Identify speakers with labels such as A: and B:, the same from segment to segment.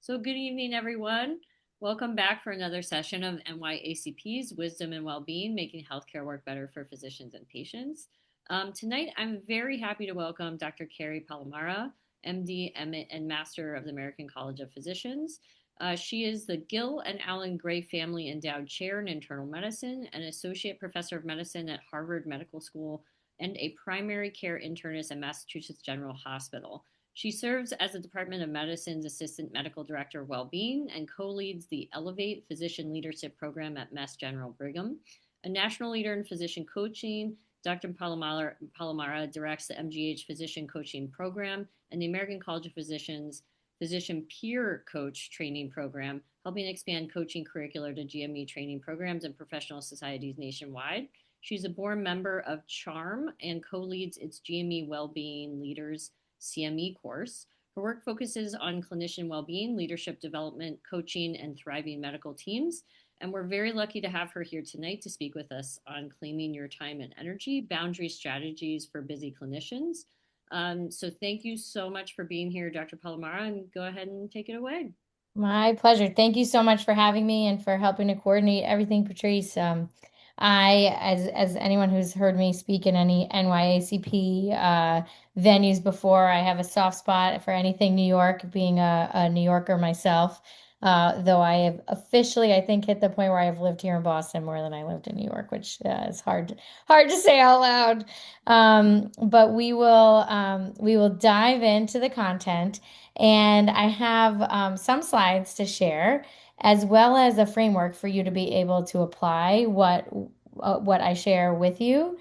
A: So, good evening, everyone. Welcome back for another session of NYACP's Wisdom and Wellbeing, Making Healthcare Work Better for Physicians and Patients. Tonight, I'm very happy to welcome Dr. Kerri Palamara, MD and Master of the American College of Physicians. She is the Gill and Allen Gray Family Endowed Chair in Internal Medicine, an Associate Professor of Medicine at Harvard Medical School, and a primary care internist at Massachusetts General Hospital. She serves as the Department of Medicine's Assistant Medical Director of Wellbeing and co-leads the Elevate Physician Leadership Program at Mass General Brigham. A national leader in physician coaching, Dr. Palamara directs the MGH Physician Coaching Program and the American College of Physicians Physician Peer Coach Training Program, helping expand coaching curricula to GME training programs and professional societies nationwide. She's a board member of CHARM and co-leads its GME Wellbeing Leaders CME course. Her work focuses on clinician well-being, leadership development, coaching, and thriving medical teams. And we're very lucky to have her here tonight to speak with us on claiming your time and energy, boundary strategies for busy clinicians. So thank you so much for being here, Dr. Palamara, and go ahead and take it away.
B: My pleasure. Thank you so much for having me and for helping to coordinate everything, Patrice. As anyone who's heard me speak in any NYACP venues before, I have a soft spot for anything New York, being a New Yorker myself. Though I have officially, I think, hit the point where I have lived here in Boston more than I lived in New York, which is hard to say out loud. But we will dive into the content. And I have some slides to share, as well as a framework for you to be able to apply what I share with you,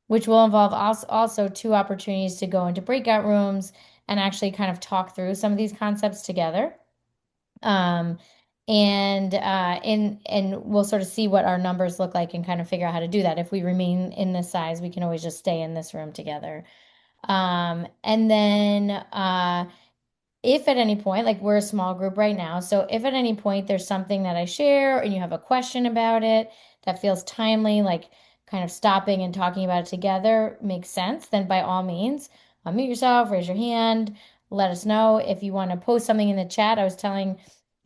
B: which will involve also two opportunities to go into breakout rooms and actually kind of talk through some of these concepts together. Um, and we'll sort of see what our numbers look like and kind of figure out how to do that. If we remain in this size, we can always just stay in this room together. And then if at any point, like we're a small group right now, so if at any point there's something that I share and you have a question about it that feels timely, like kind of stopping and talking about it together makes sense, then by all means, unmute yourself, raise your hand, let us know. If you want to post something in the chat, I was telling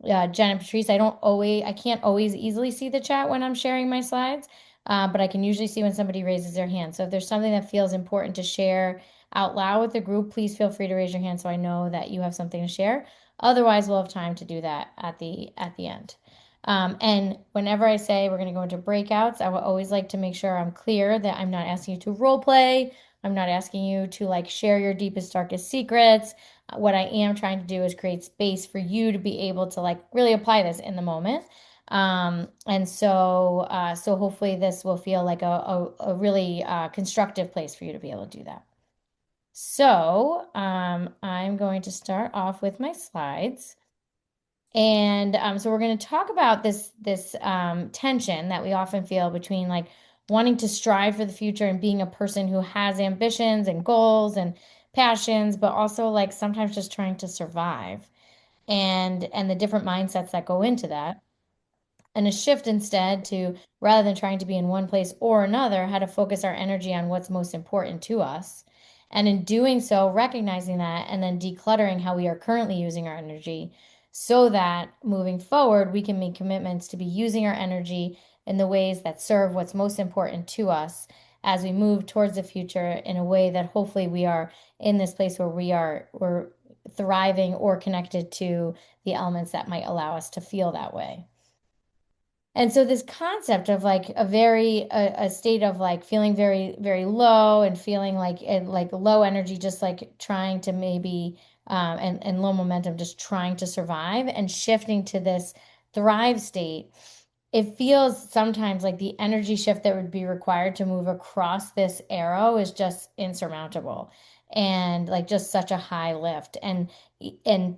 B: Jen and Patrice, I can't always easily see the chat when I'm sharing my slides, but I can usually see when somebody raises their hand. So if there's something that feels important to share out loud with the group, please feel free to raise your hand so I know that you have something to share. Otherwise, we'll have time to do that at the end. And whenever I say we're going to go into breakouts, I will always like to make sure I'm clear that I'm not asking you to role play. I'm not asking you to like share your deepest, darkest secrets. What I am trying to do is create space for you to be able to like really apply this in the moment. So hopefully this will feel like a really constructive place for you to be able to do that. So I'm going to start off with my slides. And so we're going to talk about this tension that we often feel between like wanting to strive for the future and being a person who has ambitions and goals and passions, but also like sometimes just trying to survive and the different mindsets that go into that. And a shift instead to rather than trying to be in one place or another, how to focus our energy on what's most important to us. And in doing so, recognizing that and then decluttering how we are currently using our energy so that moving forward, we can make commitments to be using our energy in the ways that serve what's most important to us as we move towards the future in a way that hopefully we are in this place where we're thriving or connected to the elements that might allow us to feel that way. And so this concept of like a state of like feeling very very low and feeling like low energy, just like trying to maybe and low momentum, just trying to survive and shifting to this thrive state, it feels sometimes like the energy shift that would be required to move across this arrow is just insurmountable and like just such a high lift. And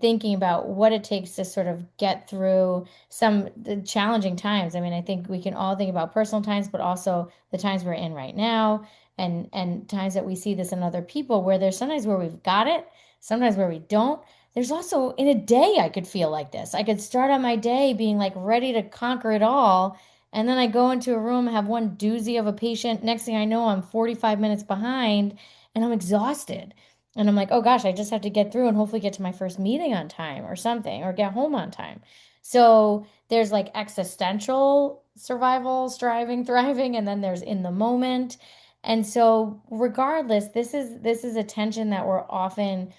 B: thinking about what it takes to sort of get through some the challenging times. I mean, I think we can all think about personal times, but also the times we're in right now and times that we see this in other people where there's sometimes where we've got it, sometimes where we don't. There's also in a day I could feel like this. I could start on my day being like ready to conquer it all. And then I go into a room, have one doozy of a patient. Next thing I know, I'm 45 minutes behind and I'm exhausted. And I'm like, oh gosh, I just have to get through and hopefully get to my first meeting on time or something, or get home on time. So there's like existential survival, striving, thriving, and then there's in the moment. And so regardless, this is a tension that we're often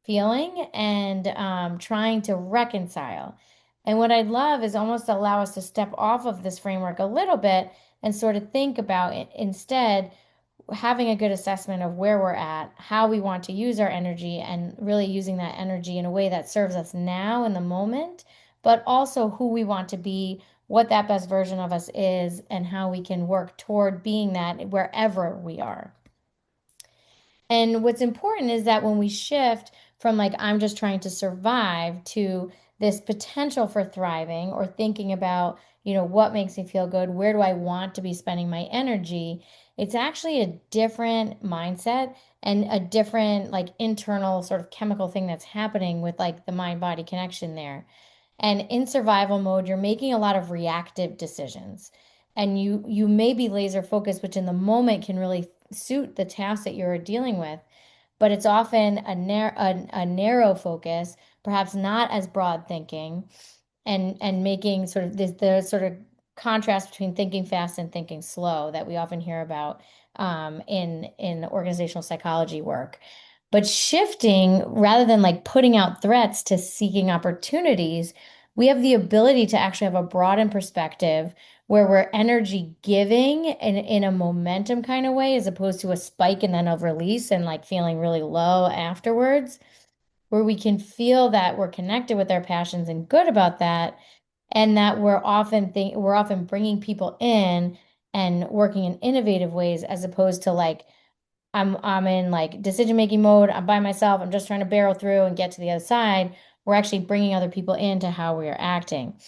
B: feeling and trying to reconcile. And what I'd love is almost allow us to step off of this framework a little bit and sort of think about it instead having a good assessment of where we're at, how we want to use our energy, and really using that energy in a way that serves us now in the moment, but also who we want to be, what that best version of us is, and how we can work toward being that wherever we are. And what's important is that when we shift from like, I'm just trying to survive to this potential for thriving or thinking about, what makes me feel good? Where do I want to be spending my energy? It's actually a different mindset and a different, like, internal sort of chemical thing that's happening with like the mind body connection there. And in survival mode, you're making a lot of reactive decisions. And you may be laser focused, which in the moment can really suit the task that you're dealing with, but it's often a narrow focus, perhaps not as broad thinking, and making sort of this the sort of contrast between thinking fast and thinking slow that we often hear about in organizational psychology work. But shifting rather than like putting out threats to seeking opportunities, we have the ability to actually have a broadened perspective where we're energy giving in a momentum kind of way, as opposed to a spike and then a release and like feeling really low afterwards, where we can feel that we're connected with our passions and good about that, and that we're often bringing people in and working in innovative ways as opposed to like I'm in like decision making mode. I'm by myself. I'm just trying to barrel through and get to the other side. We're actually bringing other people into how we are acting.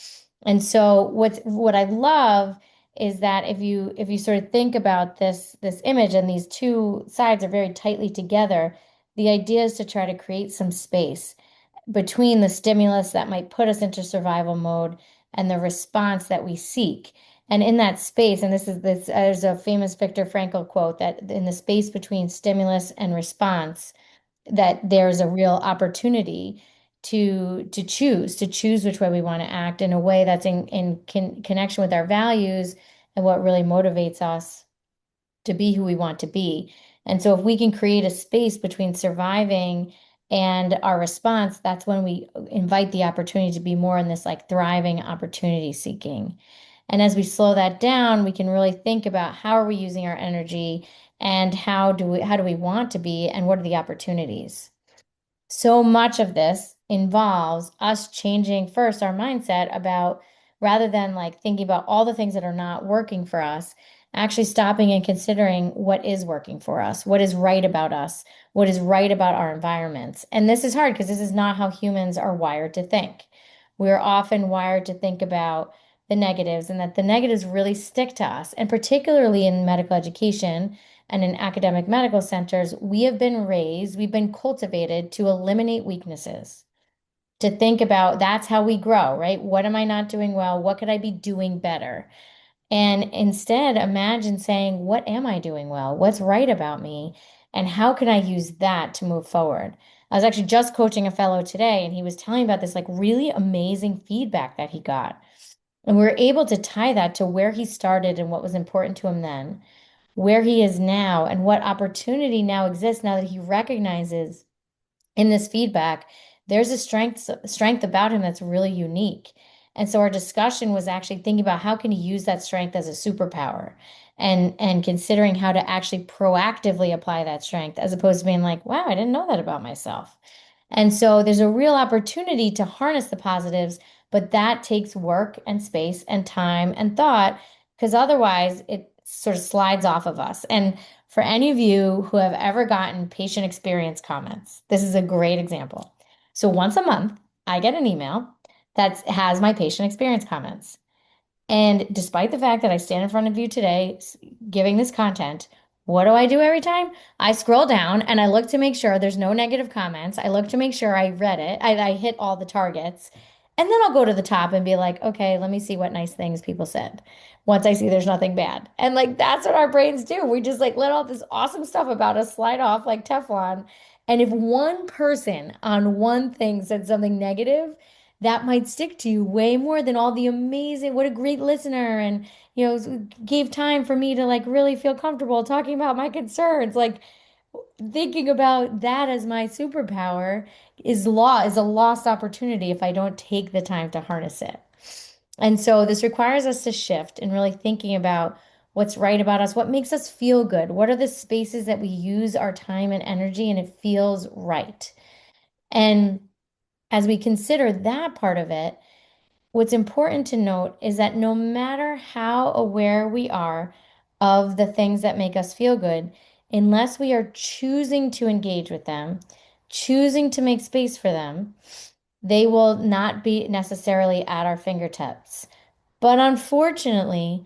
B: And so what I love is that if you sort of think about this image and these two sides are very tightly together, the idea is to try to create some space between the stimulus that might put us into survival mode and the response that we seek. And in that space, and there's a famous Viktor Frankl quote that in the space between stimulus and response, that there's a real opportunity to choose which way we want to act in a way that's in connection with our values and what really motivates us to be who we want to be. And so if we can create a space between surviving and our response, that's when we invite the opportunity to be more in this like thriving opportunity seeking. And as we slow that down, we can really think about how are we using our energy and how do we want to be and what are the opportunities. So much of this involves us changing first our mindset about, rather than like thinking about all the things that are not working for us, actually stopping and considering what is working for us, what is right about us, what is right about our environments. And this is hard because this is not how humans are wired to think. We're often wired to think about the negatives and that the negatives really stick to us. And particularly in medical education, and in academic medical centers, we've been cultivated to eliminate weaknesses, to think about that's how we grow, right? What am I not doing well? What could I be doing better? And instead, imagine saying, what am I doing well? What's right about me? And how can I use that to move forward? I was actually just coaching a fellow today, and he was telling about this like really amazing feedback that he got. And we were able to tie that to where he started and what was important to him then, where he is now, and what opportunity now exists now that he recognizes in this feedback there's a strength about him that's really unique. And so our discussion was actually thinking about how can he use that strength as a superpower, and considering how to actually proactively apply that strength as opposed to being like, wow, I didn't know that about myself. And so there's a real opportunity to harness the positives, but that takes work and space and time and thought, because otherwise it sort of slides off of us. And for any of you who have ever gotten patient experience comments, this is a great example. So once a month, I get an email that has my patient experience comments. And despite the fact that I stand in front of you today giving this content, what do I do every time? I scroll down and I look to make sure there's no negative comments. I look to make sure I read it. I hit all the targets. And then I'll go to the top and be like, okay, let me see what nice things people said once I see there's nothing bad. And like that's what our brains do. We just like let all this awesome stuff about us slide off like Teflon. And if one person on one thing said something negative, that might stick to you way more than all the amazing, what a great listener, and gave time for me to like really feel comfortable talking about my concerns. Like thinking about that as my superpower is a lost opportunity if I don't take the time to harness it. And so this requires us to shift and really thinking about what's right about us, what makes us feel good, what are the spaces that we use our time and energy and it feels right. And as we consider that part of it, what's important to note is that no matter how aware we are of the things that make us feel good, unless we are choosing to engage with them, choosing to make space for them, they will not be necessarily at our fingertips. But unfortunately,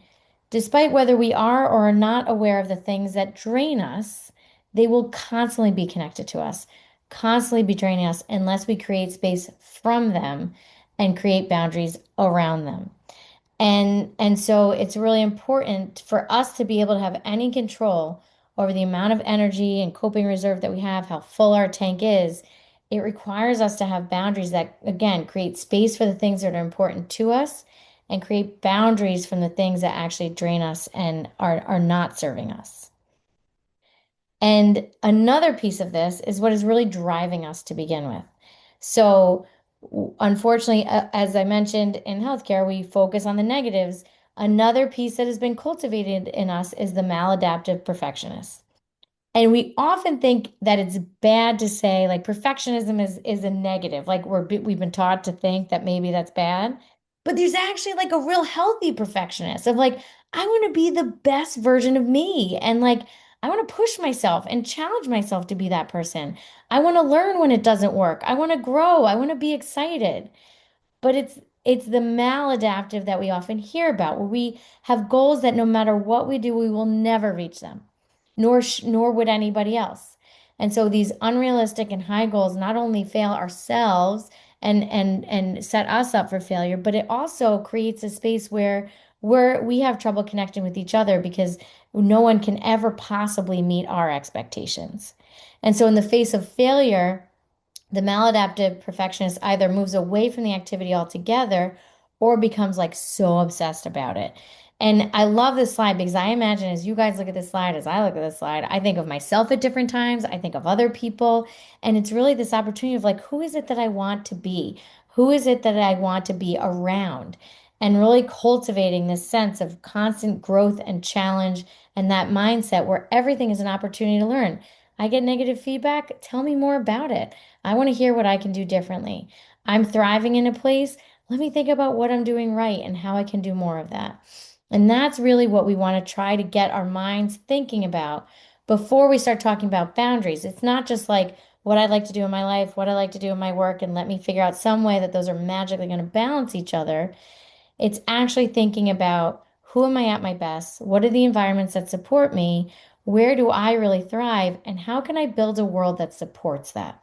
B: despite whether we are or are not aware of the things that drain us, they will constantly be connected to us, constantly be draining us unless we create space from them and create boundaries around them. And so it's really important for us to be able to have any control over the amount of energy and coping reserve that we have, how full our tank is. It requires us to have boundaries that, again, create space for the things that are important to us and create boundaries from the things that actually drain us and are not serving us. And another piece of this is what is really driving us to begin with. So, unfortunately, as I mentioned in healthcare, we focus on the negatives. Another piece that has been cultivated in us is the maladaptive perfectionist. And we often think that it's bad to say like perfectionism is a negative. Like we've been taught to think that maybe that's bad. But there's actually like a real healthy perfectionist of like, I want to be the best version of me. And like, I want to push myself and challenge myself to be that person. I want to learn when it doesn't work. I want to grow. I want to be excited. But it's the maladaptive that we often hear about, where we have goals that no matter what we do, we will never reach them, nor would anybody else. And so these unrealistic and high goals not only fail ourselves and set us up for failure, but it also creates a space where we have trouble connecting with each other because no one can ever possibly meet our expectations. And so in the face of failure, the maladaptive perfectionist either moves away from the activity altogether or becomes like so obsessed about it. And I love this slide because I imagine as you guys look at this slide, as I look at this slide, I think of myself at different times. I think of other people. And it's really this opportunity of like, who is it that I want to be? Who is it that I want to be around? And really cultivating this sense of constant growth and challenge and that mindset where everything is an opportunity to learn. I get negative feedback. Tell me more about it. I want to hear what I can do differently. I'm thriving in a place. Let me think about what I'm doing right and how I can do more of that. And that's really what we want to try to get our minds thinking about before we start talking about boundaries. It's not just like what I like to do in my life, what I like to do in my work, and let me figure out some way that those are magically going to balance each other. It's actually thinking about who am I at my best? What are the environments that support me? Where do I really thrive? And how can I build a world that supports that?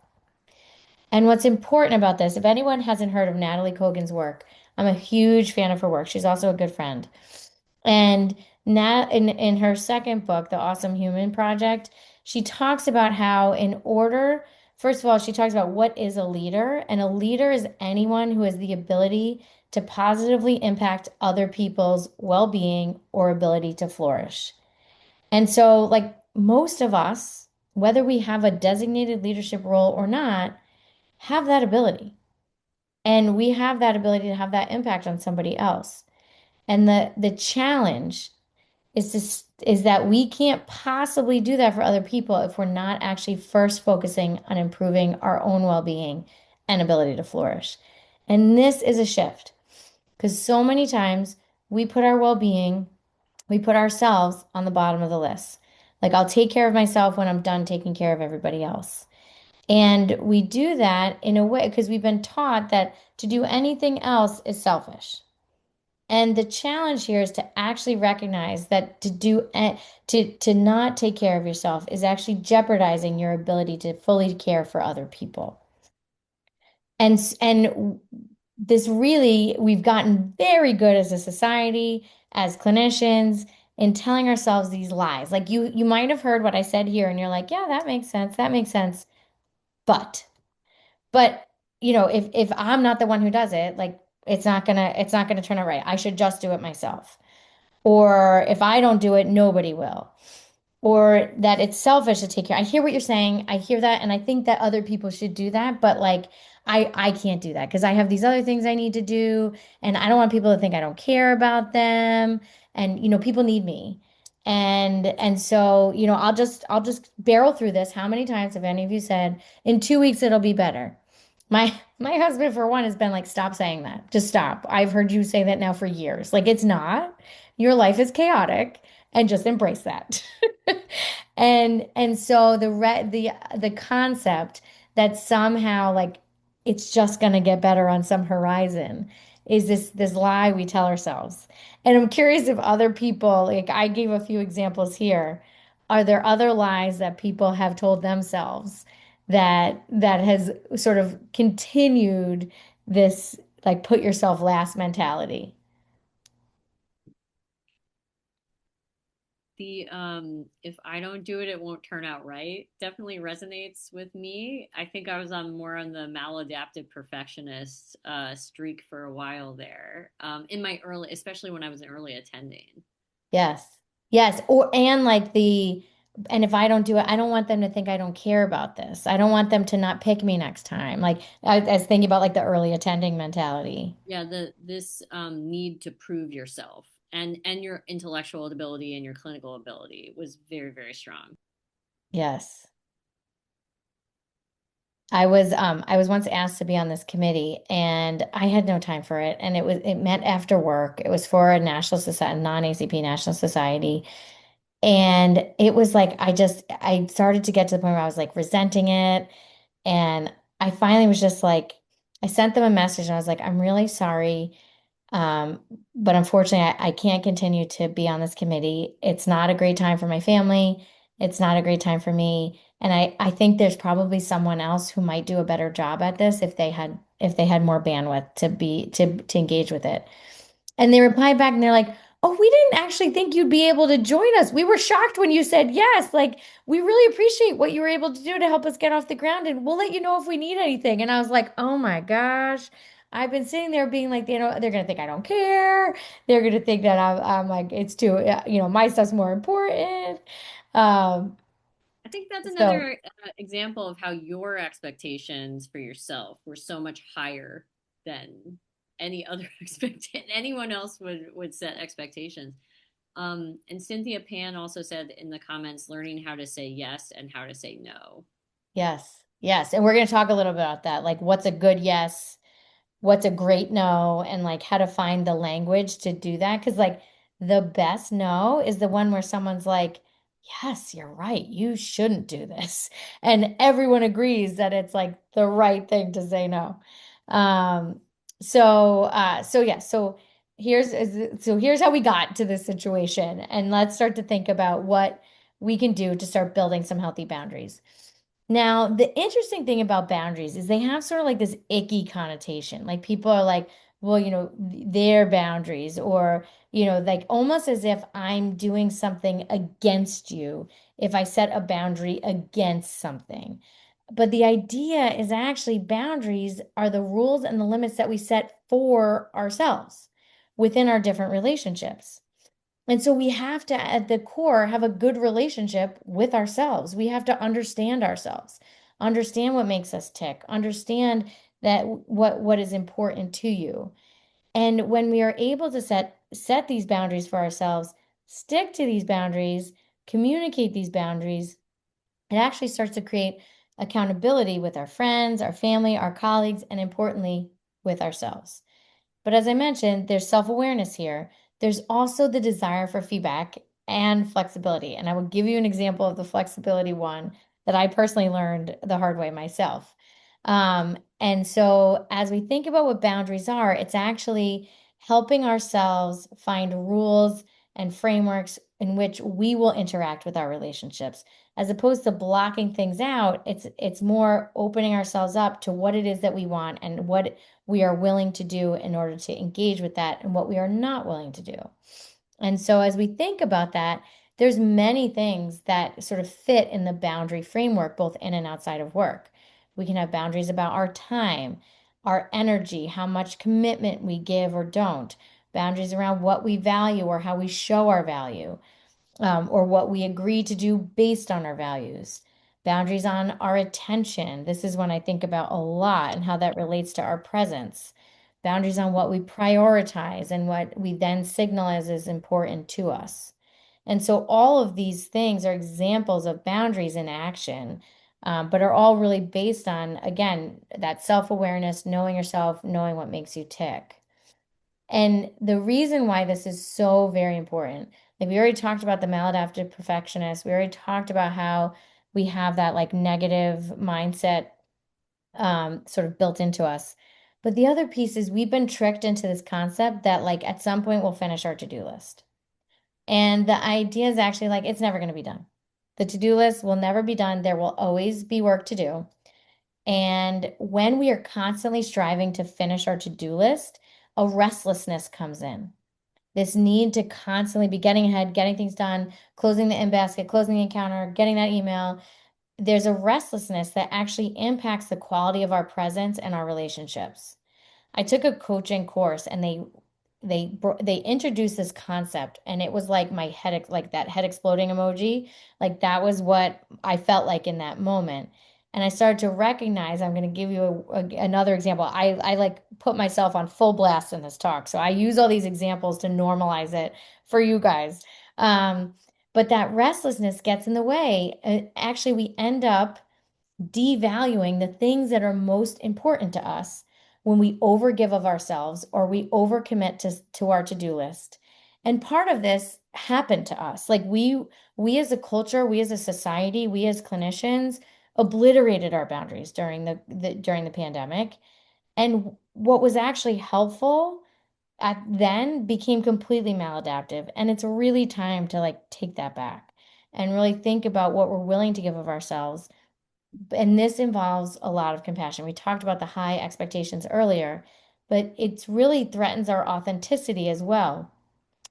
B: And what's important about this, if anyone hasn't heard of Natalie Kogan's work, I'm a huge fan of her work. She's also a good friend. And Nat, in her second book, The Awesome Human Project, she talks about how, first of all, she talks about what is a leader. And a leader is anyone who has the ability to positively impact other people's well-being or ability to flourish. And so, like most of us, whether we have a designated leadership role or not, have that ability. And we have that ability to have that impact on somebody else. And the challenge is that we can't possibly do that for other people if we're not actually first focusing on improving our own well-being and ability to flourish. And this is a shift because so many times we put our well-being, we put ourselves on the bottom of the list. Like I'll take care of myself when I'm done taking care of everybody else. And we do that in a way because we've been taught that to do anything else is selfish. And the challenge here is to actually recognize that to not take care of yourself is actually jeopardizing your ability to fully care for other people. And this really we've gotten very good as a society, as clinicians, in telling ourselves these lies. Like you might have heard what I said here and you're like, "Yeah, that makes sense. That makes sense." But, but, if I'm not the one who does it, like it's not gonna turn out right. I should just do it myself. Or if I don't do it, nobody will. Or that it's selfish to take care. I hear what you're saying. I hear that, and I think that other people should do that, but like I can't do that because I have these other things I need to do, and I don't want people to think I don't care about them. And people need me. And so, I'll just barrel through this. How many times have any of you said, in 2 weeks it'll be better? My husband, for one, has been like, stop saying that. Just stop. I've heard you say that now for years. Like, it's not. Your life is chaotic, and just embrace that. And so the concept that somehow like it's just going to get better on some horizon is this lie we tell ourselves. And I'm curious if other people, like I gave a few examples here, are there other lies that people have told themselves that has sort of continued this like put yourself last mentality?
A: The if I don't do it, it won't turn out right definitely resonates with me. I think I was on more on the maladaptive perfectionist streak for a while there, in my early, especially when I was an early attending.
B: Yes. Yes. And like and if I don't do it, I don't want them to think I don't care about this. I don't want them to not pick me next time. Like I was thinking about like the early attending mentality.
A: Yeah, the this need to prove yourself and your intellectual ability and your clinical ability was very, very strong.
B: Yes. I was once asked to be on this committee and I had no time for it. And it meant after work. It was for a national society, non-ACP national society. And it was like I started to get to the point where I was like resenting it. And I finally was just like, I sent them a message and I was like, I'm really sorry. Um, but unfortunately, I can't continue to be on this committee. It's not a great time for my family. It's not a great time for me. And I think there's probably someone else who might do a better job at this if they had more bandwidth to engage with it. And they replied back and they're like, "Oh, we didn't actually think you'd be able to join us. We were shocked when you said yes. Like, we really appreciate what you were able to do to help us get off the ground, and we'll let you know if we need anything." And I was like, "Oh my gosh." I've been sitting there being like, they're gonna think I don't care. They're gonna think that I'm like, it's too, my stuff's more important. Um,
A: I think that's
B: so
A: another example of how your expectations for yourself were so much higher than any other expectation. Anyone else would set expectations. And Cynthia Pan also said in the comments, learning how to say yes and how to say no.
B: yes, yes, and we're gonna talk a little bit about that, like what's a good yes, what's a great no, and like how to find the language to do that. Because like the best no is the one where someone's like, yes, you're right, you shouldn't do this. And everyone agrees that it's like the right thing to say no. Um, so yeah, so here's how we got to this situation. And let's start to think about what we can do to start building some healthy boundaries. Now, the interesting thing about boundaries is they have sort of like this icky connotation. Like people are like, well, their boundaries, or, like almost as if I'm doing something against you if I set a boundary against something. But the idea is actually boundaries are the rules and the limits that we set for ourselves within our different relationships. And so we have to, at the core, have a good relationship with ourselves. We have to understand ourselves, understand what makes us tick, understand that what is important to you. And when we are able to set these boundaries for ourselves, stick to these boundaries, communicate these boundaries, it actually starts to create accountability with our friends, our family, our colleagues, and importantly, with ourselves. But as I mentioned, there's self-awareness here. There's also the desire for feedback and flexibility. And I will give you an example of the flexibility one that I personally learned the hard way myself. And so as we think about what boundaries are, it's actually helping ourselves find rules and frameworks in which we will interact with our relationships. As opposed to blocking things out, it's more opening ourselves up to what it is that we want and what we are willing to do in order to engage with that and what we are not willing to do. And so as we think about that, there's many things that sort of fit in the boundary framework, both in and outside of work. We can have boundaries about our time, our energy, how much commitment we give or don't, boundaries around what we value or how we show our value, or what we agree to do based on our values. Boundaries on our attention. This is one I think about a lot and how that relates to our presence. Boundaries on what we prioritize and what we then signal as is important to us. And so all of these things are examples of boundaries in action, but are all really based on, again, that self-awareness, knowing yourself, knowing what makes you tick. And the reason why this is so very important, like we already talked about the maladaptive perfectionist, we already talked about how we have that like negative mindset sort of built into us. But the other piece is we've been tricked into this concept that like at some point we'll finish our to-do list. And the idea is actually like it's never going to be done. The to-do list will never be done. There will always be work to do. And when we are constantly striving to finish our to-do list, a restlessness comes in. This need to constantly be getting ahead, getting things done, closing the in basket, closing the encounter, getting that email. There's a restlessness that actually impacts the quality of our presence and our relationships. I took a coaching course and they introduced this concept and it was like my head like that head exploding emoji. Like that was what I felt like in that moment. And I started to recognize, I'm going to give you another example. I like put myself on full blast in this talk. So I use all these examples to normalize it for you guys. Um, but that restlessness gets in the way. Actually, we end up devaluing the things that are most important to us when we overgive of ourselves or we overcommit to our to-do list. And part of this happened to us. Like we as a culture, we as a society, we as clinicians obliterated our boundaries during the pandemic. And what was actually helpful at then became completely maladaptive. And it's really time to like take that back and really think about what we're willing to give of ourselves, and this involves a lot of compassion. We talked about the high expectations earlier, but it really threatens our authenticity as well.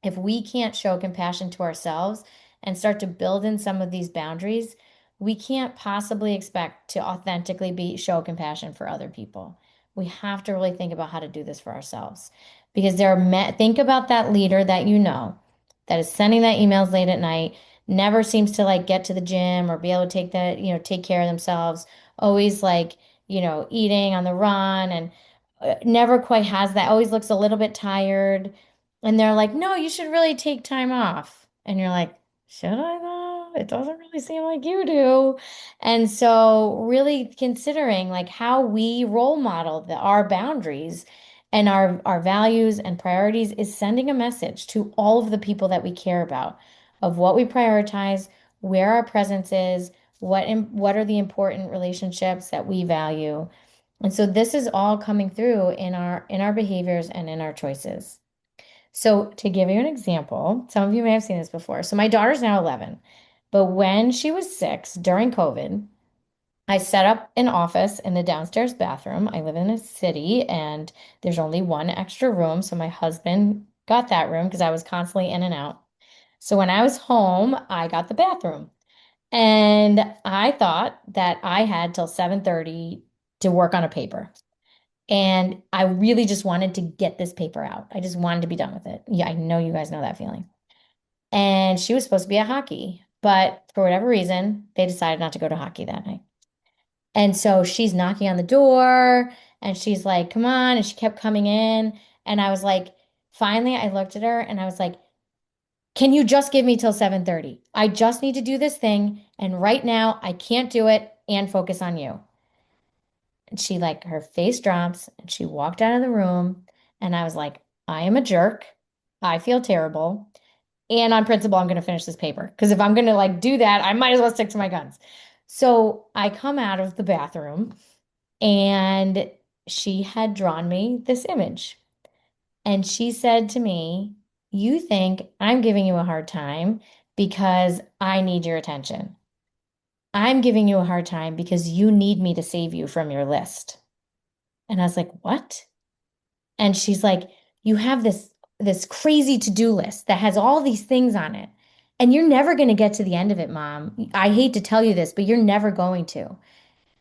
B: If we can't show compassion to ourselves and start to build in some of these boundaries, we can't possibly expect to authentically show compassion for other people. We have to really think about how to do this for ourselves because think about that leader that you know that is sending that emails late at night, never seems to like get to the gym or be able to take care of themselves, always like, eating on the run and never quite has that, always looks a little bit tired. And they're like, no, you should really take time off. And you're like, should I though? It doesn't really seem like you do. And so really considering like how we role model our boundaries and our values and priorities is sending a message to all of the people that we care about of what we prioritize, where our presence is, what are the important relationships that we value. And so this is all coming through in our behaviors and in our choices. So, to give you an example, some of you may have seen this before. So, my daughter's now 11, but when she was 6 during COVID, I set up an office in the downstairs bathroom. I live in a city and there's only one extra room. So, my husband got that room because I was constantly in and out. So, when I was home, I got the bathroom. And I thought that I had till 7:30 to work on a paper. And I really just wanted to get this paper out. I just wanted to be done with it. Yeah, I know you guys know that feeling. And she was supposed to be at hockey, but for whatever reason, they decided not to go to hockey that night. And so she's knocking on the door and she's like, come on. And she kept coming in. And I was like, finally, I looked at her and I was like, can you just give me till 7:30? I just need to do this thing. And right now, I can't do it and focus on you. And she like her face drops and she walked out of the room. And I was like, I am a jerk. I feel terrible. And on principle, I'm going to finish this paper. Because if I'm going to like do that, I might as well stick to my guns. So I come out of the bathroom and she had drawn me this image. And she said to me, you think I'm giving you a hard time because I need your attention. I'm giving you a hard time because you need me to save you from your list. And I was like, what? And she's like, you have this crazy to-do list that has all these things on it. And you're never going to get to the end of it, Mom. I hate to tell you this, but you're never going to.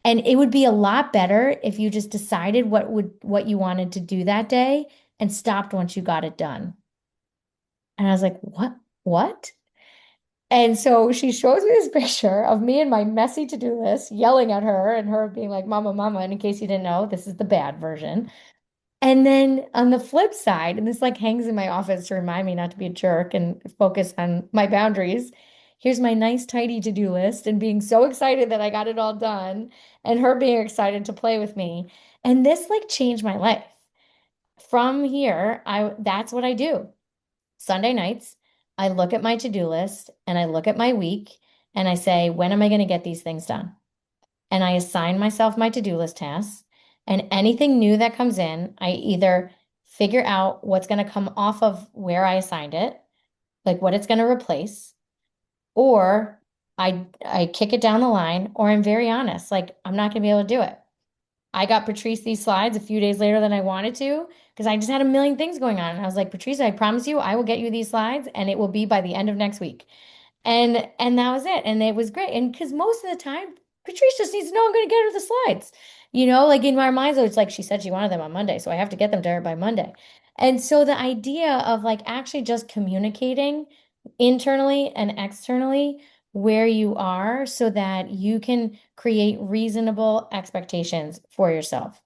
B: And it would be a lot better if you just decided what you wanted to do that day and stopped once you got it done. And I was like, "What? What?" And so she shows me this picture of me and my messy to-do list, yelling at her and her being like, "Mama, mama." And in case you didn't know, this is the bad version. And then on the flip side, and this like hangs in my office to remind me not to be a jerk and focus on my boundaries. Here's my nice, tidy to-do list and being so excited that I got it all done, and her being excited to play with me. And this like changed my life. From here, I that's what I do. Sunday nights, I look at my to-do list and I look at my week and I say, when am I going to get these things done? And I assign myself my to-do list tasks. And anything new that comes in, I either figure out what's going to come off of where I assigned it, like what it's going to replace, or I kick it down the line, or I'm very honest, like I'm not going to be able to do it. I got Patrice these slides a few days later than I wanted to because I just had a million things going on. And I was like, Patrice, I promise you, I will get you these slides and it will be by the end of next week. And that was it. And it was great. And because most of the time, Patrice just needs to know I'm going to get her the slides. Like in my mind, so it's like she said she wanted them on Monday, so I have to get them to her by Monday. And so the idea of like actually just communicating internally and externally where you are so that you can create reasonable expectations for yourself.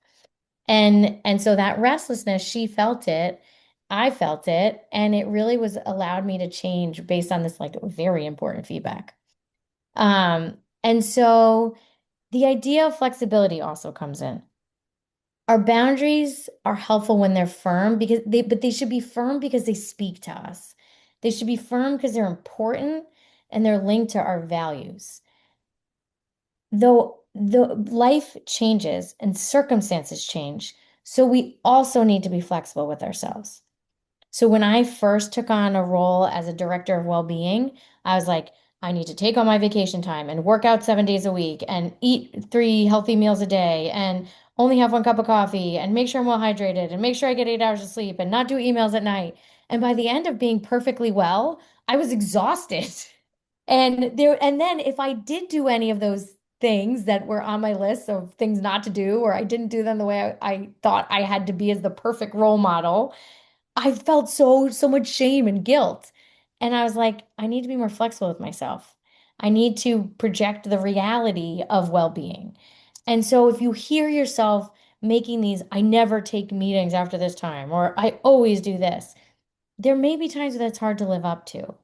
B: And so that restlessness, she felt it, I felt it, and it really was allowed me to change based on this like very important feedback. And so the idea of flexibility also comes in. Our boundaries are helpful when they're firm but they should be firm because they speak to us. They should be firm because they're important and they're linked to our values. Though the life changes and circumstances change, so we also need to be flexible with ourselves. So when I first took on a role as a director of well-being, I was like, I need to take all my vacation time and work out 7 days a week and eat 3 healthy meals a day and only have 1 cup of coffee and make sure I'm well hydrated and make sure I get 8 hours of sleep and not do emails at night. And by the end of being perfectly well, I was exhausted. And then if I did do any of those things that were on my list of things not to do, or I didn't do them the way I thought I had to be as the perfect role model, I felt so much shame and guilt. And I was like, I need to be more flexible with myself. I need to project the reality of well-being. And so if you hear yourself making these, I never take meetings after this time, or I always do this, there may be times that's hard to live up to.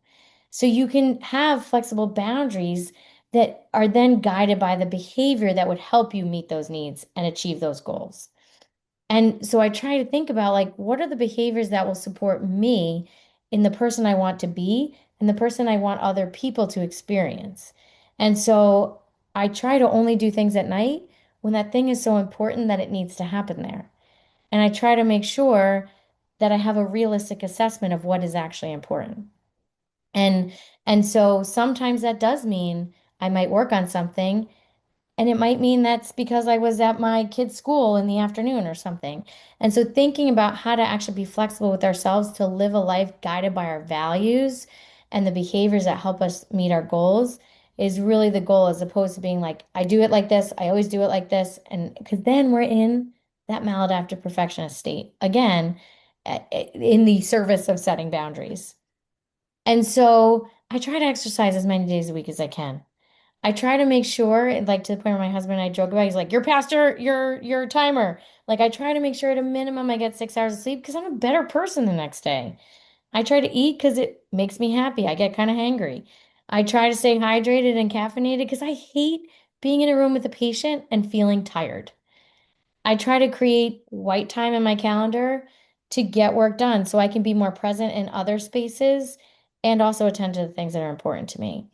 B: So you can have flexible boundaries that are then guided by the behavior that would help you meet those needs and achieve those goals. And so I try to think about like, what are the behaviors that will support me in the person I want to be and the person I want other people to experience. And so I try to only do things at night when that thing is so important that it needs to happen there. And I try to make sure that I have a realistic assessment of what is actually important. And and so sometimes that does mean I might work on something and it might mean that's because I was at my kid's school in the afternoon or something. And so thinking about how to actually be flexible with ourselves to live a life guided by our values and the behaviors that help us meet our goals is really the goal as opposed to being like, I do it like this, I always do it like this. And because then we're in that maladaptive perfectionist state again, in the service of setting boundaries. And so I try to exercise as many days a week as I can. I try to make sure, like to the point where my husband and I joke about, he's like, "You're past your timer." Like I try to make sure at a minimum I get 6 hours of sleep because I'm a better person the next day. I try to eat because it makes me happy. I get kind of hangry. I try to stay hydrated and caffeinated because I hate being in a room with a patient and feeling tired. I try to create white time in my calendar to get work done so I can be more present in other spaces and also attend to the things that are important to me.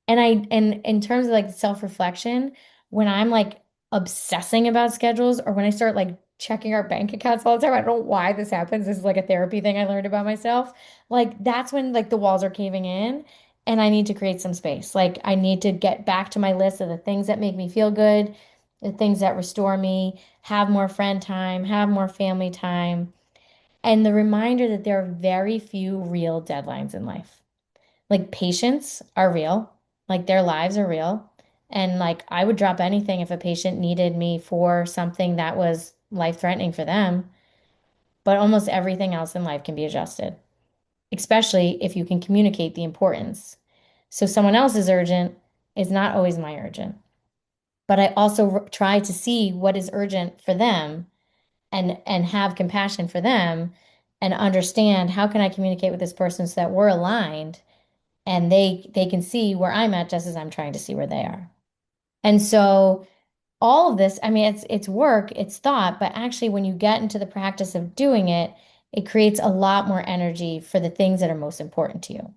B: And in terms of like self-reflection, when I'm like obsessing about schedules or when I start like checking our bank accounts all the time, I don't know why this happens. This is like a therapy thing I learned about myself. Like that's when like the walls are caving in and I need to create some space. Like I need to get back to my list of the things that make me feel good, the things that restore me, have more friend time, have more family time, and the reminder that there are very few real deadlines in life. Like patients are real, like their lives are real. And like I would drop anything if a patient needed me for something that was life-threatening for them. But almost everything else in life can be adjusted, especially if you can communicate the importance. So someone else's urgent is not always my urgent. But I also try to see what is urgent for them and have compassion for them and understand how can I communicate with this person so that we're aligned and they can see where I'm at just as I'm trying to see where they are. And so all of this, I mean, it's work, it's thought, but actually when you get into the practice of doing it, it creates a lot more energy for the things that are most important to you.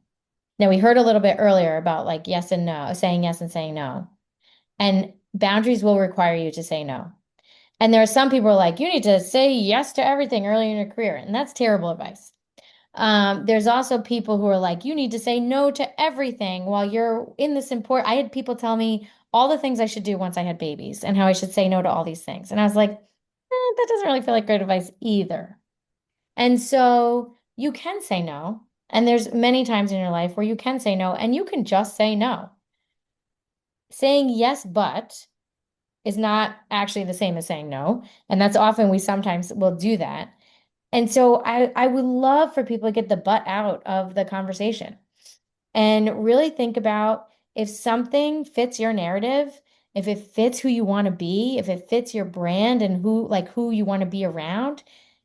B: Now, we heard a little bit earlier about like yes and no, saying yes and saying no. And boundaries will require you to say no. And there are some people who are like, you need to say yes to everything early in your career. And that's terrible advice. There's also people who are like, you need to say no to everything while you're in this important. I had people tell me all the things I should do once I had babies and how I should say no to all these things. And I was like, that doesn't really feel like great advice either. And so you can say no. And there's many times in your life where you can say no and you can just say no. Saying yes, but is not actually the same as saying no. And that's often we sometimes will do that. And so I would love for people to get the butt out of the conversation and really think about if something fits your narrative, if it fits who you want to be, if it fits your brand and who you want to be around,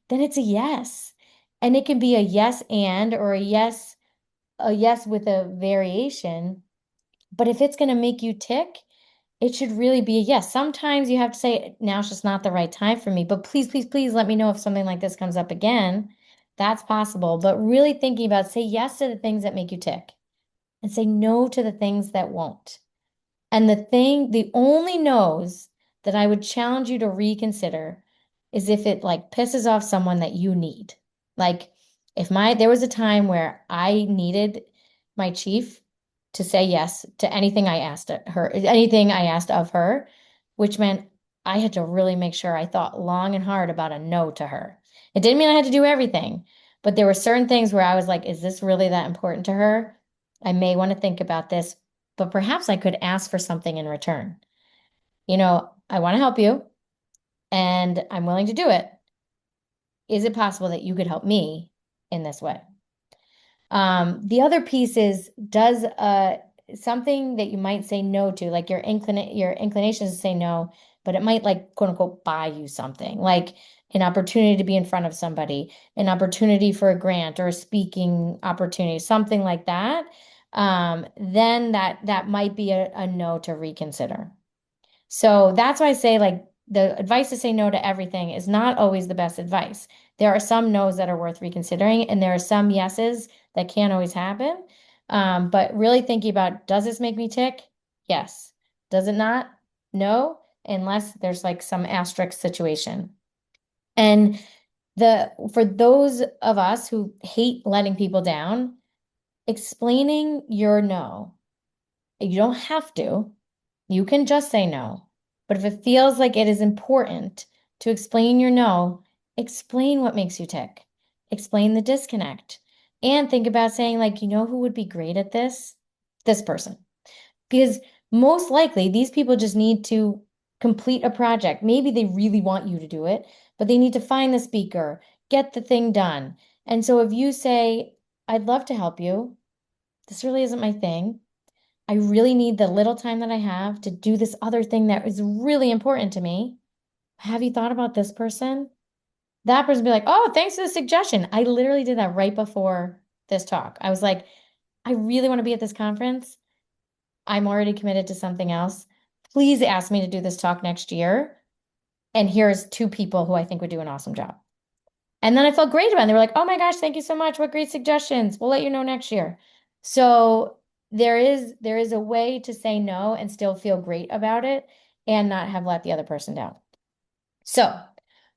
B: then it's a yes. And it can be a yes and or a yes with a variation. But if it's going to make you tick, it should really be a yes. Sometimes you have to say, now it's just not the right time for me, but please, please, please let me know if something like this comes up again. That's possible. But really thinking about say yes to the things that make you tick and say no to the things that won't. And the only no's that I would challenge you to reconsider is if it like pisses off someone that you need. Like there was a time where I needed my chief to say yes to anything I asked of her, which meant I had to really make sure I thought long and hard about a no to her. It didn't mean I had to do everything, but there were certain things where I was like, is this really that important to her? I may want to think about this, but perhaps I could ask for something in return. I want to help you and I'm willing to do it. Is it possible that you could help me in this way? The other piece is does something that you might say no to, like your inclination is to say no, but it might like quote unquote buy you something, like an opportunity to be in front of somebody, an opportunity for a grant or a speaking opportunity, something like that. Then that might be a no to reconsider. So that's why I say like the advice to say no to everything is not always the best advice. There are some no's that are worth reconsidering, and there are some yeses that can't always happen. But really thinking about, does this make me tick? Yes. Does it not? No, unless there's like some asterisk situation. And for those of us who hate letting people down, explaining your no. You don't have to. You can just say no. But if it feels like it is important to explain your no, explain what makes you tick. Explain the disconnect. And think about saying, like, you know who would be great at this? This person. Because most likely these people just need to complete a project. Maybe they really want you to do it, but they need to find the speaker, get the thing done. And so if you say, I'd love to help you, this really isn't my thing. I really need the little time that I have to do this other thing that is really important to me. Have you thought about this person? That person be like, oh, thanks for the suggestion. I literally did that right before this talk. I was like, I really want to be at this conference. I'm already committed to something else. Please ask me to do this talk next year. And here's two people who I think would do an awesome job. And then I felt great about it. They were like, oh my gosh, thank you so much. What great suggestions. We'll let you know next year. So there is a way to say no and still feel great about it and not have let the other person down. So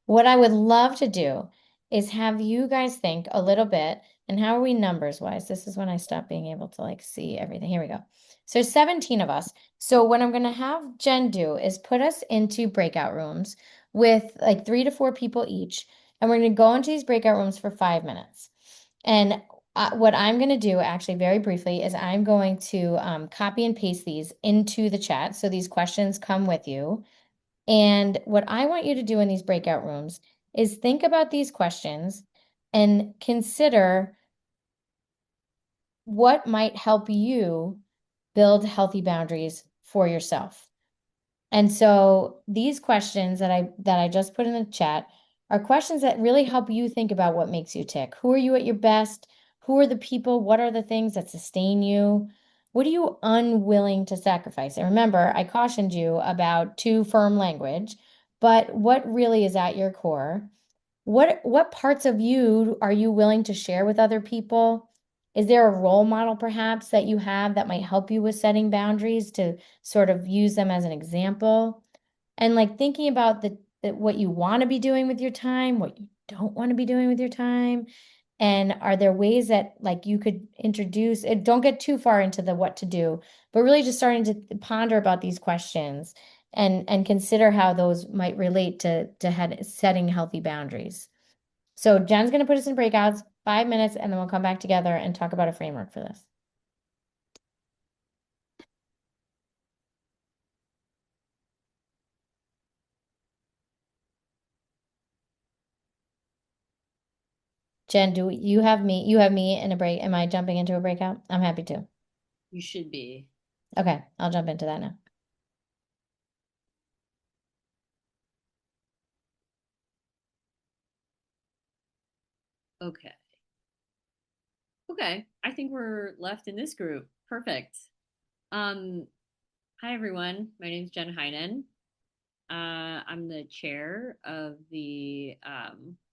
B: what I would love to do is have you guys think a little bit, and how are we numbers wise? This is when I stop being able to like see everything. Here we go. So 17 of us. So what I'm going to have Jen do is put us into breakout rooms with like 3 to 4 people each. And we're going to go into these breakout rooms for 5 minutes. And what I'm going to do actually very briefly is I'm going to copy and paste these into the chat. So these questions come with you. And what I want you to do in these breakout rooms is think about these questions and consider what might help you build healthy boundaries for yourself. And so these questions that I just put in the chat are questions that really help you think about what makes you tick. Who are you at your best? Who are the people? What are the things that sustain you? What are you unwilling to sacrifice? And remember, I cautioned you about too firm language, but what really is at your core? What parts of you are you willing to share with other people? Is there a role model perhaps that you have that might help you with setting boundaries to sort of use them as an example? And like thinking about the what you want to be doing with your time, what you don't want to be doing with your time. And are there ways that like you could introduce it? Don't get too far into the what to do, but really just starting to ponder about these questions and consider how those might relate to setting healthy boundaries. So Jen's going to put us in breakouts, 5 minutes, and then we'll come back together and talk about a framework for this. Jen, do you have me? You have me in a break. Am I jumping into a breakout? I'm happy to.
A: You should be.
B: Okay, I'll jump into that now.
A: Okay. Okay. I think we're left in this group. Perfect. Um, Hi everyone. My name is Jen Heinen. I'm the chair of the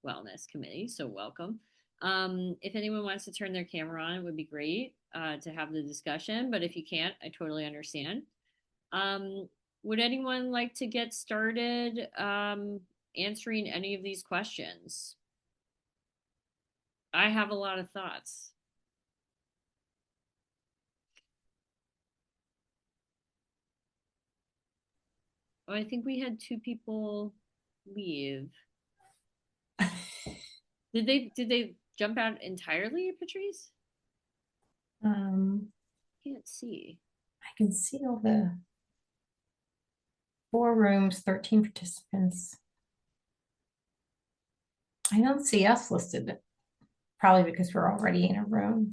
A: wellness committee, so welcome. If anyone wants to turn their camera on, it would be great to have the discussion, but if you can't, I totally understand. Um, would anyone like to get started answering any of these questions? I have a lot of thoughts. Oh, I think we had two people leave. Did they jump out entirely, Patrice?
C: Um,
A: Can't see.
C: I can see all the 4 rooms, 13 participants. I don't see us listed, probably because we're already in a room.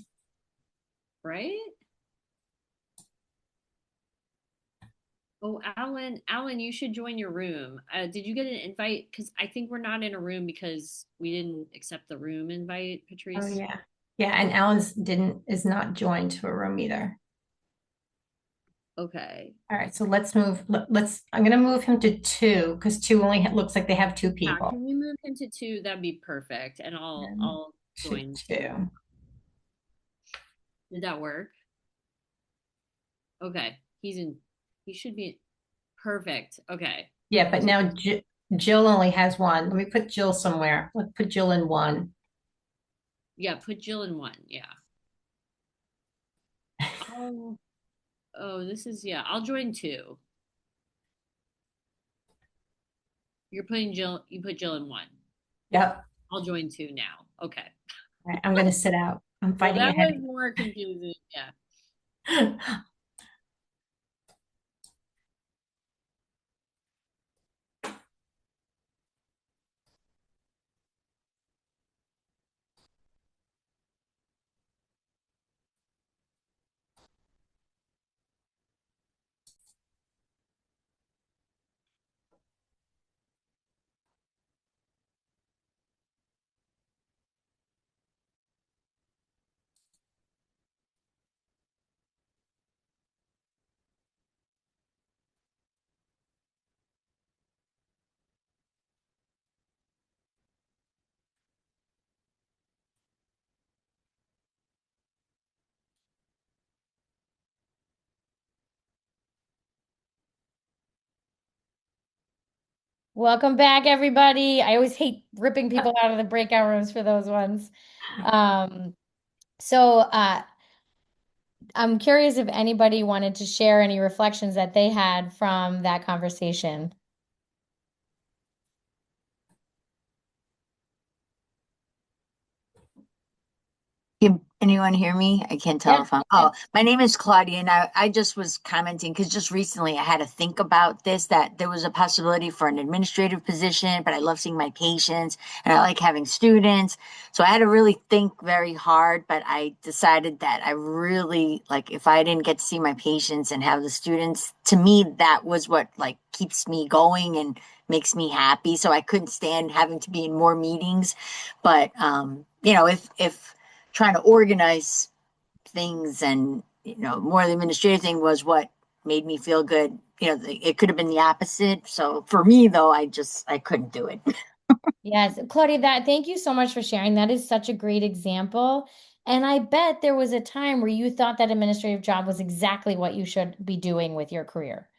A: Right? Oh, Alan, you should join your room. Did you get an invite? Because I think we're not in a room because we didn't accept the room invite,
C: Oh
A: Patrice.
C: yeah. Yeah, and Alan's is not joined to a room either.
A: Okay.
C: All right, so let's move. I'm gonna move him to 2 because 2 only looks like they have 2
A: Yeah,
C: people.
A: can we move into two? That'd be perfect. And I'll
C: And
A: I'll
C: to
A: join too.
C: 2.
A: Did that work? Okay. He should be perfect. Okay.
C: Yeah, but
A: So
C: now Jill only has 1. Let me put Jill somewhere. Let's put Jill in 1.
A: yeah, put Jill in one. Yeah. Oh, oh, this is yeah. I'll join two. You put Jill in one.
C: Yep.
A: I'll join two now. Okay.
C: All right, I'm gonna sit out. I'm
A: Well,
C: fighting a
A: that was
C: headache.
A: more confusing. Yeah.
B: Welcome back, everybody. I always hate ripping people out of the breakout rooms for those ones. Um, so I'm curious if anybody wanted to share any reflections that they had from that conversation.
D: Anyone hear me? I can't tell
B: Yeah.
D: if I'm.
B: Yeah.
D: Oh, my name is Claudia, and I just was commenting because just recently I had to think about this that there was a possibility for an administrative position, but I love seeing my patients and I like having students. So I had to really think very hard, but I decided that I really like if I didn't get to see my patients and have the students, to me, that was what like keeps me going and makes me happy. So I couldn't stand having to be in more meetings. But if trying to organize things and more of the administrative thing was what made me feel good. It could have been the opposite. So for me though, I couldn't do it.
B: Yes, Claudia, thank you so much for sharing. That is such a great example. And I bet there was a time where you thought that administrative job was exactly what you should be doing with your career.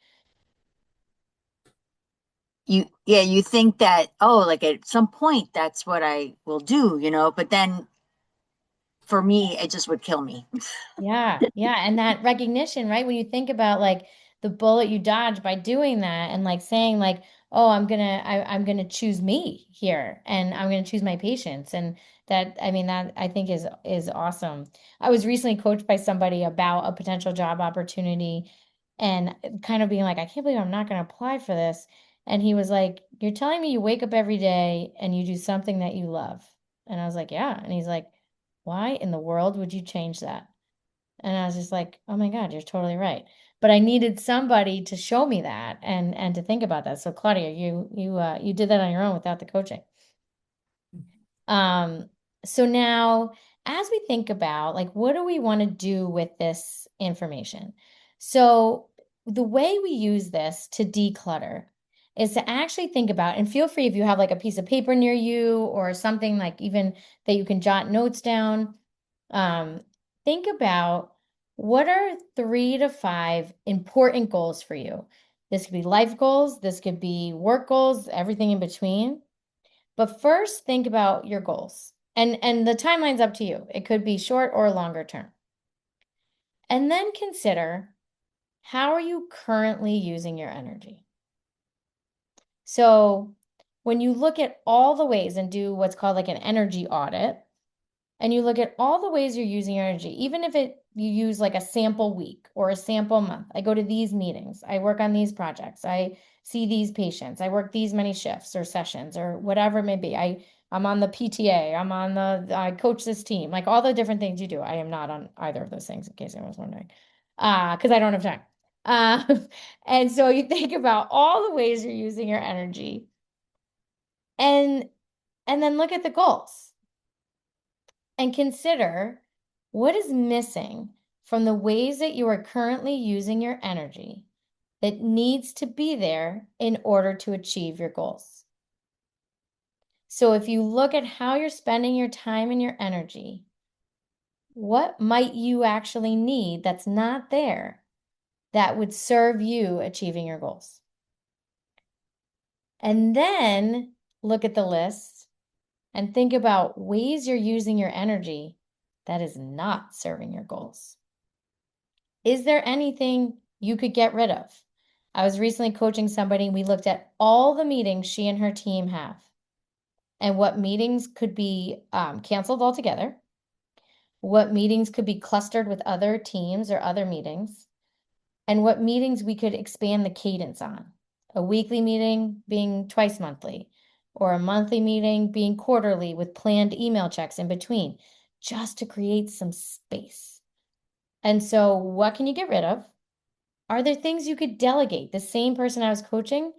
D: You think that, oh, like at some point that's what I will do, but then for me it just would kill me.
B: Yeah, yeah. And that recognition, right? When you think about like the bullet you dodge by doing that and like saying like, oh, I'm gonna choose me here and I'm gonna choose my patients. And that, I mean, that I think is awesome. I was recently coached by somebody about a potential job opportunity and kind of being like, I can't believe I'm not gonna apply for this. And he was like, you're telling me you wake up every day and you do something that you love. And I was like, yeah. And he's like, why in the world would you change that? And I was just like, oh my God, you're totally right. But I needed somebody to show me that and to think about that. So Claudia, you did that on your own without the coaching. Um, so now as we think about like what do we want to do with this information? So the way we use this to declutter is to actually think about and feel free if you have like a piece of paper near you or something like even that you can jot notes down. Um, think about what are 3 to 5 important goals for you. This could be life goals, this could be work goals, everything in between. But first, think about your goals. And the timeline's up to you. It could be short or longer term. And then consider how are you currently using your energy? So when you look at all the ways and do what's called like an energy audit, and you look at all the ways you're using your energy, even if you use like a sample week or a sample month. I go to these meetings, I work on these projects, I see these patients, I work these many shifts or sessions or whatever it may be. I'm on the PTA, I coach this team, like all the different things you do. I am not on either of those things, in case anyone was wondering, because I don't have time. And so you think about all the ways you're using your energy, and then look at the goals and consider what is missing from the ways that you are currently using your energy that needs to be there in order to achieve your goals. So if you look at how you're spending your time and your energy, what might you actually need that's not there that would serve you achieving your goals? And then look at the list and think about ways you're using your energy that is not serving your goals. Is there anything you could get rid of? I was recently coaching somebody, and we looked at all the meetings she and her team have and what meetings could be canceled altogether, what meetings could be clustered with other teams or other meetings, and what meetings we could expand the cadence on. A weekly meeting being twice monthly, or a monthly meeting being quarterly with planned email checks in between, just to create some space. And so, what can you get rid of? Are there things you could delegate? The same person I was coaching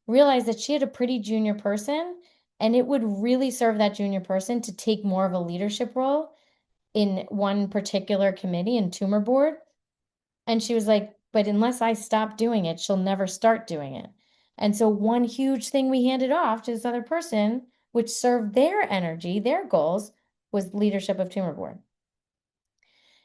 B: realized that she had a pretty junior person, and it would really serve that junior person to take more of a leadership role in one particular committee and tumor board. And she was like, but unless I stop doing it, she'll never start doing it. And so one huge thing we handed off to this other person, which served their energy, their goals, was leadership of tumor board.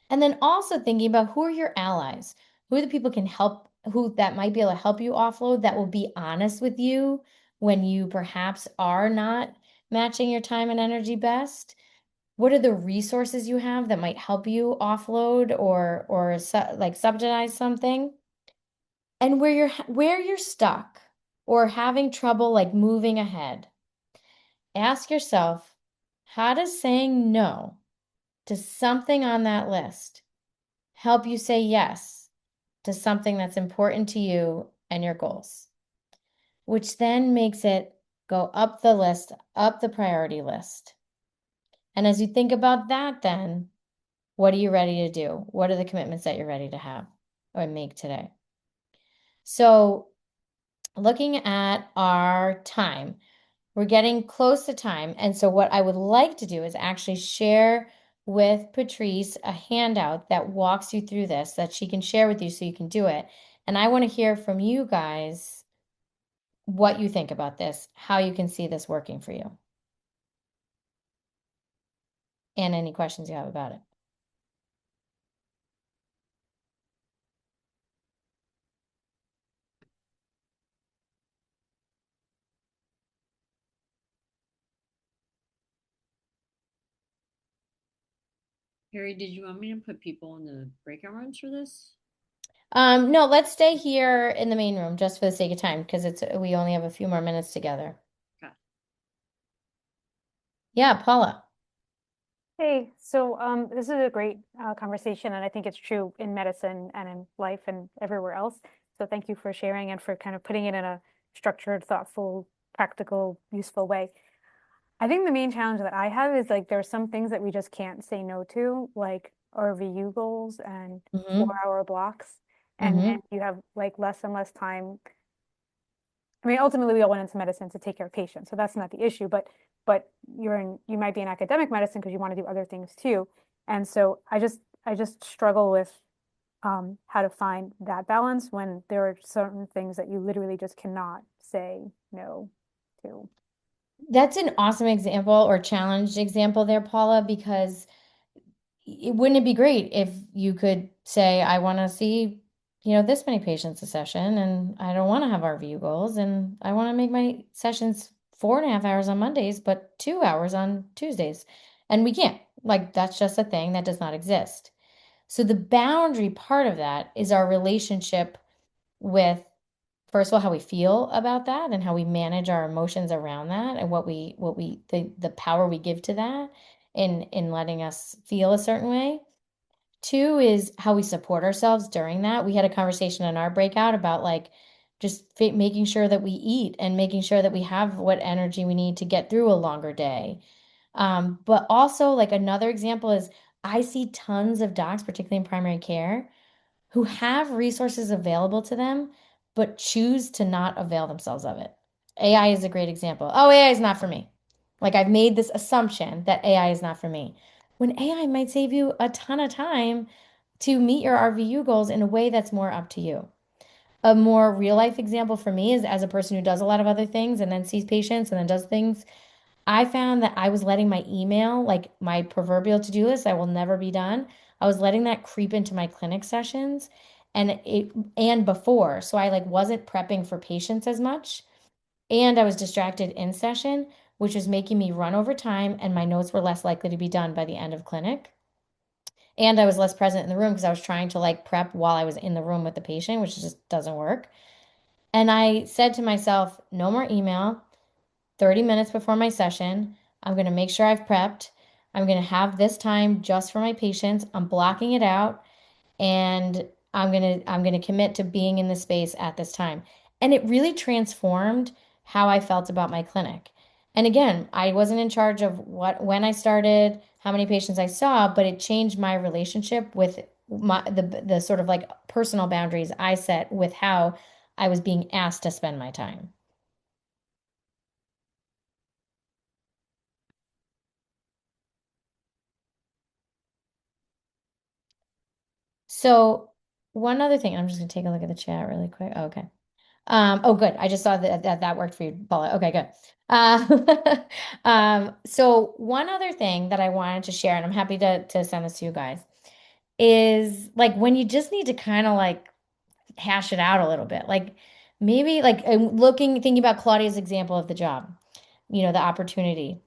B: And then also thinking about who are your allies? Who are the people can help, who that might be able to help you offload, that will be honest with you when you perhaps are not matching your time and energy best? What are the resources you have that might help you offload or like subsidize something? And where you're stuck or having trouble like moving ahead, ask yourself, how does saying no Does something on that list help you say yes to something that's important to you and your goals? Which then makes it go up the list, up the priority list. And as you think about that, then what are you ready to do? What are the commitments that you're ready to have or make today? So, looking at our time, we're getting close to time. And so, what I would like to do is actually share with Patrice a handout that walks you through this that she can share with you so you can do it. And I want to hear from you guys what you think about this, how you can see this working for you, and any questions you have about it.
A: Kerri, did you want me to put people in the breakout rooms for this?
B: No, let's stay here in the main room just for the sake of time because we only have a few more minutes together.
A: Okay.
B: Yeah, Paula.
E: Hey, so this is a great conversation, and I think it's true in medicine and in life and everywhere else. So thank you for sharing and for kind of putting it in a structured, thoughtful, practical, useful way. I think the main challenge that I have is like there are some things that we just can't say no to, like our VU goals and
B: Mm-hmm.
E: 4-hour blocks, and
B: Mm-hmm.
E: and you have like less and less time. I mean, ultimately, we all went into medicine to take care of patients, so that's not the issue. But you might be in academic medicine because you want to do other things too. And so I just struggle with how to find that balance when there are certain things that you literally just cannot say no to.
B: That's an awesome example or challenged example there, Paula, because wouldn't it be great if you could say, I want to see, this many patients a session, and I don't want to have RVU goals, and I want to make my sessions 4.5 hours on Mondays, but 2 hours on Tuesdays. And we can't. Like, that's just a thing that does not exist. So the boundary part of that is our relationship with, first of all, how we feel about that and how we manage our emotions around that and the power we give to that in letting us feel a certain way. Two is how we support ourselves during that. We had a conversation in our breakout about like just making sure that we eat and making sure that we have what energy we need to get through a longer day. But also, like another example is I see tons of docs, particularly in primary care, who have resources available to them, but choose to not avail themselves of it. AI is a great example. Oh, AI is not for me. Like I've made this assumption that AI is not for me. When AI might save you a ton of time to meet your RVU goals in a way that's more up to you. A more real life example for me is as a person who does a lot of other things and then sees patients and then does things, I found that I was letting my email, like my proverbial to-do list, I will never be done. I was letting that creep into my clinic sessions and before. So I like wasn't prepping for patients as much. And I was distracted in session, which was making me run over time and my notes were less likely to be done by the end of clinic. And I was less present in the room because I was trying to like prep while I was in the room with the patient, which just doesn't work. And I said to myself, no more email. 30 minutes before my session. I'm going to make sure I've prepped. I'm going to have this time just for my patients. I'm blocking it out and I'm going to commit to being in the space at this time. And it really transformed how I felt about my clinic. And again, I wasn't in charge of when I started, how many patients I saw, but it changed my relationship with the sort of like personal boundaries I set with how I was being asked to spend my time. So one other thing, I'm just gonna take a look at the chat really quick. Oh, okay. Oh, good. I just saw that worked for you, Paula. Okay, good. So one other thing that I wanted to share, and I'm happy to send this to you guys, is like when you just need to kind of like hash it out a little bit. Like maybe like thinking about Claudia's example of the job, the opportunity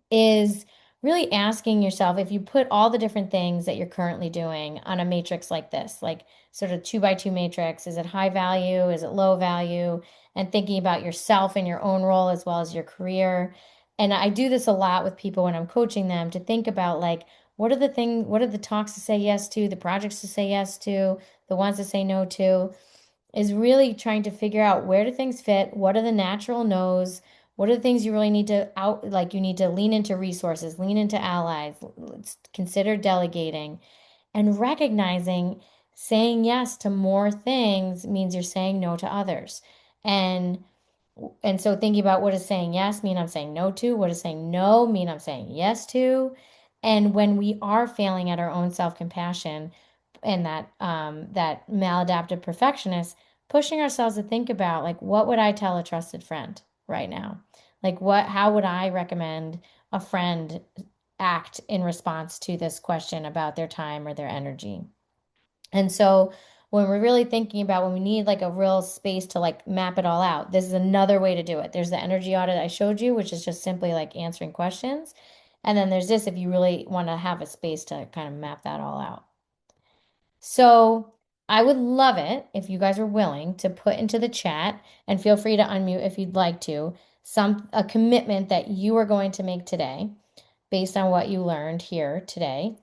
B: is really asking yourself if you put all the different things that you're currently doing on a matrix like this, like sort of 2 by 2 matrix, is it high value? Is it low value? And thinking about yourself and your own role as well as your career. And I do this a lot with people when I'm coaching them to think about like, what are the talks to say yes to, the projects to say yes to, the ones to say no to, is really trying to figure out where do things fit, what are the natural no's, what are the things you really need to like you need to lean into resources, lean into allies, let's consider delegating, and recognizing saying yes to more things means you're saying no to others. And so thinking about what does saying yes mean I'm saying no to, what does saying no mean I'm saying yes to. And when we are failing at our own self-compassion and that maladaptive perfectionist, pushing ourselves to think about like what would I tell a trusted friend right now? Like how would I recommend a friend act in response to this question about their time or their energy? And so when we're really thinking about when we need like a real space to like map it all out, this is another way to do it. There's the energy audit I showed you, which is just simply like answering questions. And then there's this if you really want to have a space to kind of map that all out. So I would love it if you guys are willing to put into the chat, and feel free to unmute if you'd like to, a commitment that you are going to make today based on what you learned here today.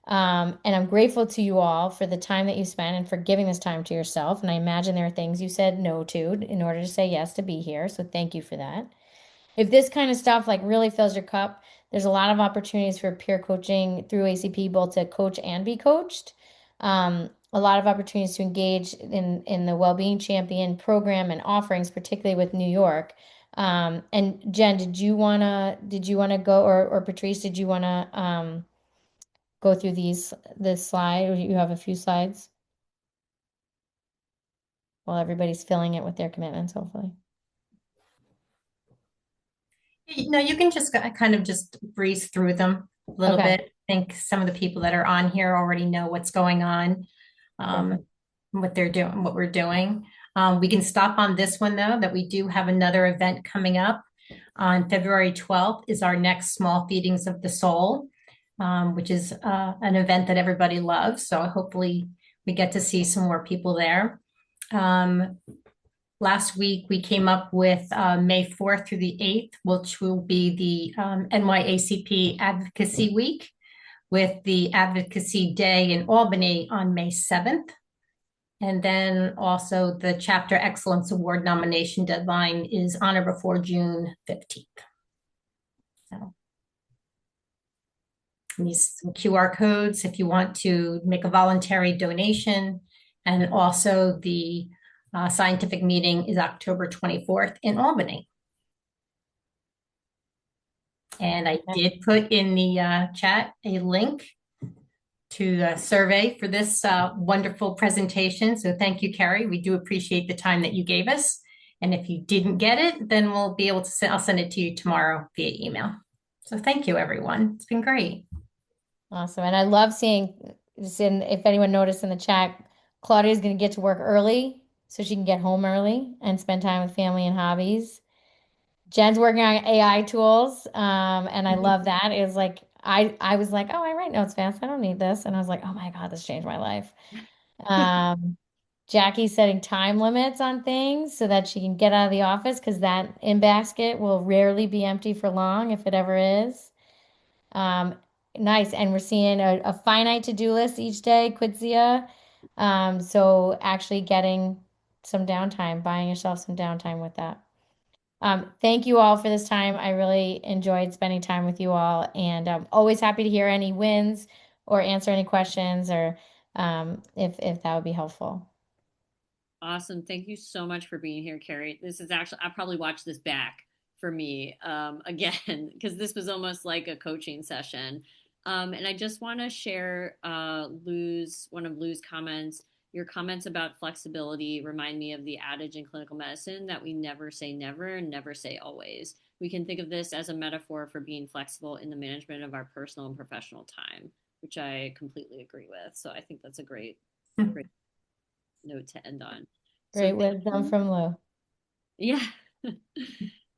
B: And I'm grateful to you all for the time that you spent and for giving this time to yourself. And I imagine there are things you said no to in order to say yes to be here. So thank you for that. If this kind of stuff like really fills your cup, there's a lot of opportunities for peer coaching through ACP, both to coach and be coached. A lot of opportunities to engage in the Wellbeing Champion program and offerings, particularly with New York. And Jen, did you wanna go, or Patrice, did you wanna go through this slide? Or you have a few slides while everybody's filling it with their commitments, hopefully.
C: No, you can just kind of just breeze through them a little
B: Okay.
C: bit. I think some of the people that are on here already know what's going on, what they're doing, what we're doing. We can stop on this one though, that we do have another event coming up on February 12th is our next Small Feedings of the Soul, which is an event that everybody loves. So hopefully we get to see some more people there. Last week, we came up with May 4th through the 8th, which will be the NYACP Advocacy Week, with the Advocacy Day in Albany on May 7th. And then also the Chapter Excellence Award nomination deadline is on or before June 15th. So these some QR codes if you want to make a voluntary donation. And also the scientific meeting is October 24th in Albany. And I did put in the chat a link to the survey for this wonderful presentation. So thank you, Kerri. We do appreciate the time that you gave us. And if you didn't get it, then we'll be able to I'll send it to you tomorrow via email. So thank you, everyone. It's been great.
B: Awesome. And I love seeing this if anyone noticed in the chat, Claudia's going to get to work early so she can get home early and spend time with family and hobbies. Jen's working on AI tools, and I love that. It was like I was like, oh, I write notes fast. I don't need this. And I was like, oh my God, this changed my life. Jackie's setting time limits on things so that she can get out of the office because that in basket will rarely be empty for long if it ever is. Nice. And we're seeing a finite to-do list each day, Quitsia. So actually getting some downtime, buying yourself some downtime with that. Thank you all for this time. I really enjoyed spending time with you all, and I'm always happy to hear any wins or answer any questions, or if that would be helpful.
A: Awesome. Thank you so much for being here, Kerri. This is actually, I'll probably watch this back for me again, because this was almost like a coaching session. And I just want to share one of Lou's comments. Your comments about flexibility remind me of the adage in clinical medicine that we never say never and never say always. We can think of this as a metaphor for being flexible in the management of our personal and professional time, which I completely agree with. So I think that's a great note to end on.
B: Great
A: So
B: wisdom from Lou.
A: Yeah.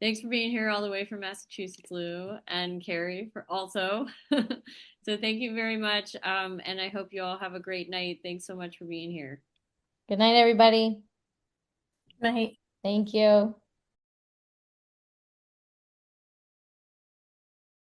A: Thanks for being here all the way from Massachusetts, Lou, and Kerri for also. So thank you very much. And I hope you all have a great night. Thanks so much for being here.
B: Good night, everybody.
C: Good night.
B: Thank you.